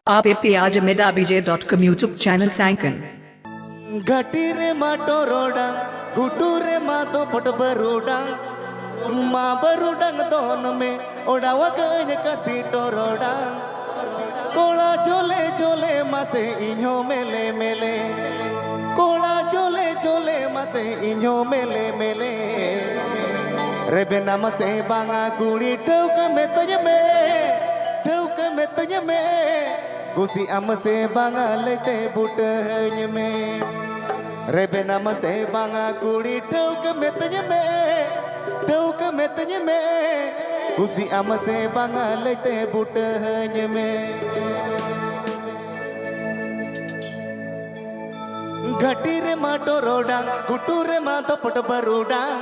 आप आज medabj.com YouTube channel सैंकन घटी रे माटो रोडा गुटू रे मातो पट बरूडा माँ बरूडंग दोन में ओडावा गज कसी टोरोडा कोला जोले जोले मासे इन्हो मेले मेले कोला जोले जोले मासे इन्हो मेले मेले रेबेना मासे बांगा कुड़ी ठौक में तज में गुसी अम से बांगा लेते बुटहन में रेबेना मसे बांगा कुड़ी ठौक में तज में गुसी अम से बांगा लेते बुटहन में घटी रे माटो रोडांग गुटू रे मातो पट बरूडांग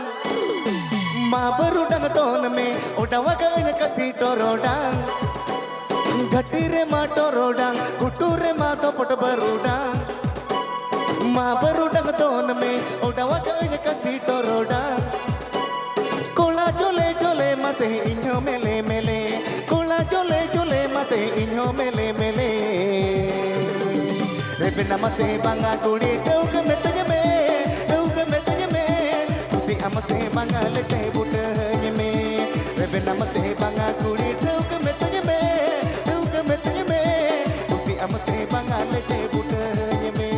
माँ बरूडांग दोन में ओडावा गन कसी टोरोडांग घटी रे माटो रोडांग गुटू रे मातो पट बरूडांग माँ बरूडांग दोन में ओडावा गन कसी टोरोडांग कोला जोले जोले माते इन्हो मेले मेले कोला जोले जोले माते इन्हो मेले मेले रेबेना माते बांगा कुड़ी ठौक में तज में तुसी हमसे बांगा लेते बुटहन में रेबेना माते बांगा कुड़ी ठौक में तज में तुसी हमसे बांगा लेते बुटहन में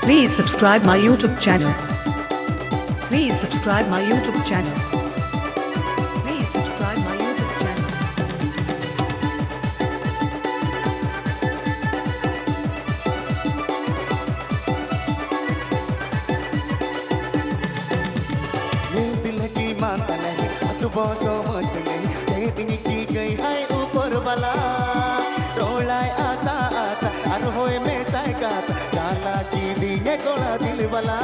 Please subscribe my YouTube channel. Please subscribe my YouTube channel. Please subscribe my YouTube channel. ये दिल की मानता नहीं सुबह तो मत नहीं तेरी की गई है ऊपर वाला रोलाए आसा आसा अर होए में साइकात काला की दिए कोला दिल वाला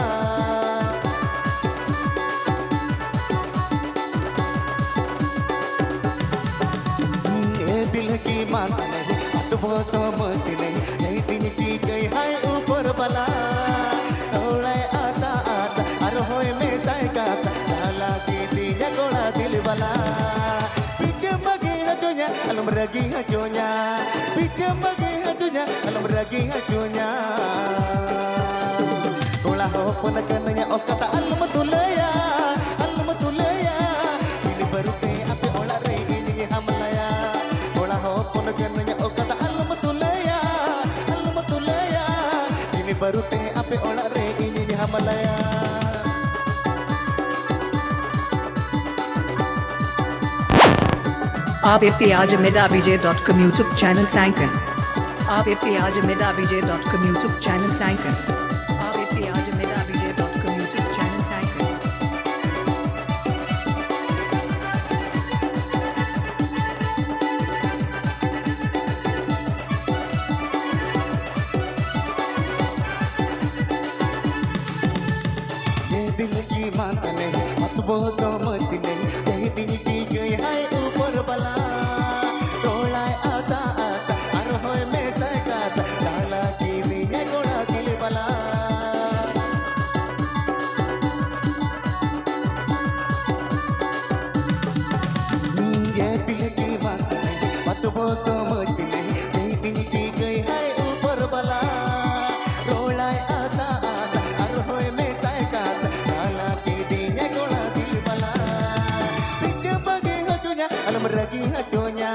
ये दिल की मानता नहीं सुबह तो मत नहीं तेरी की गई है ऊपर वाला रोलाए आसा आसा अर होए में साइकात काला की दिए कोला दिल वाला पीछे मगे हजोnya alam ragi hajonya पीछे मगे हजोnya alam ragi hajonya कोला हो पन करनanya oh kata alam tulaya ini baru te ape ola re ini hamlaya Cola हो पन करनanya oh kata alam tulaya ini baru te ape ola re ini hamlaya आप आज medabj.com YouTube channel सैंकन आप आज medabj.com YouTube channel सैंकन आप आज medabj.com YouTube channel सैंकन ये दिल की मानता नहीं मत बोलो मत नहीं ये दिल की गई है ऊपर वाला रोलाए आसा आसा अर होए में साइकात काला की दिए कोला दिल वाला ये दिल की मानता नहीं मत बोलो मत नहीं ये दिल की गई है ऊपर वाला रोलाए आसा आसा अर होए में साइकात काला की दिए कोला दिल वाला पीछे बगे हजोnya alam ragi hajonya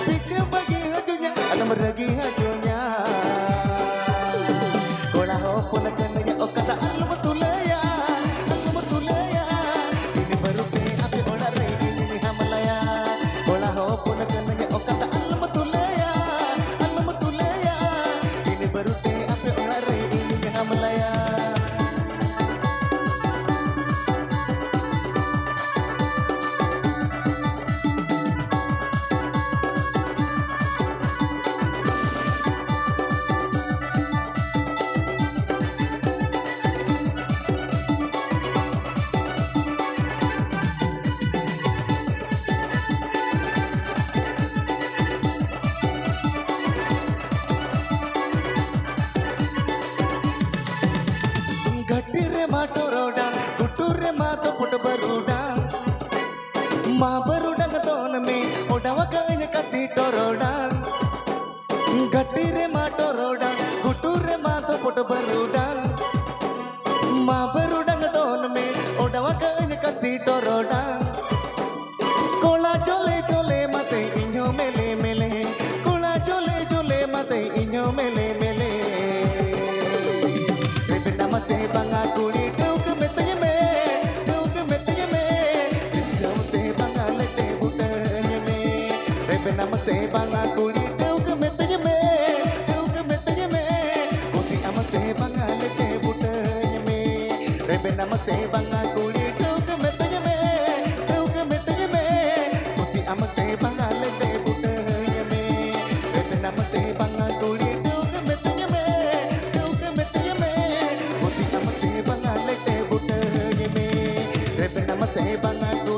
पीछे बगे हजोnya alam ragi hajonya कोला हो pun करनanya oh kata alam tulaya ini baru te ape ola re ini hamlaya Cola हो pun करनanya oh kata alam tulaya ini baru te ape ola re ini hamlaya घटी रे माटो रोडा गुटू रे मातो put बरूडा माँ बरूडंग दोन में ओडवा गइन का सीटो रोडा घटी रे माटो रोडा गुटू रे मातो पुट बरूडा माँ बरूडंग दोन में ओडवा गइन का सीटो रोडा कोला चोले चोले मते इño मेले मेले कोला चोले चोले मते इño मेले मेले बेटा मते बंगा कुड़ी टूक मेते में इño ते बंगा लेते बुटने में बेटा मते बंगा कुड़ी टूक मेते में कोसी अमते बंगा लेते बुटने में बेटा मते बंगा कुड़ी टूक मेते में amate bangal te butanya me rebe namate bangal kuri tuk metnya me buti amate bangal te butanya me rebe namate bangal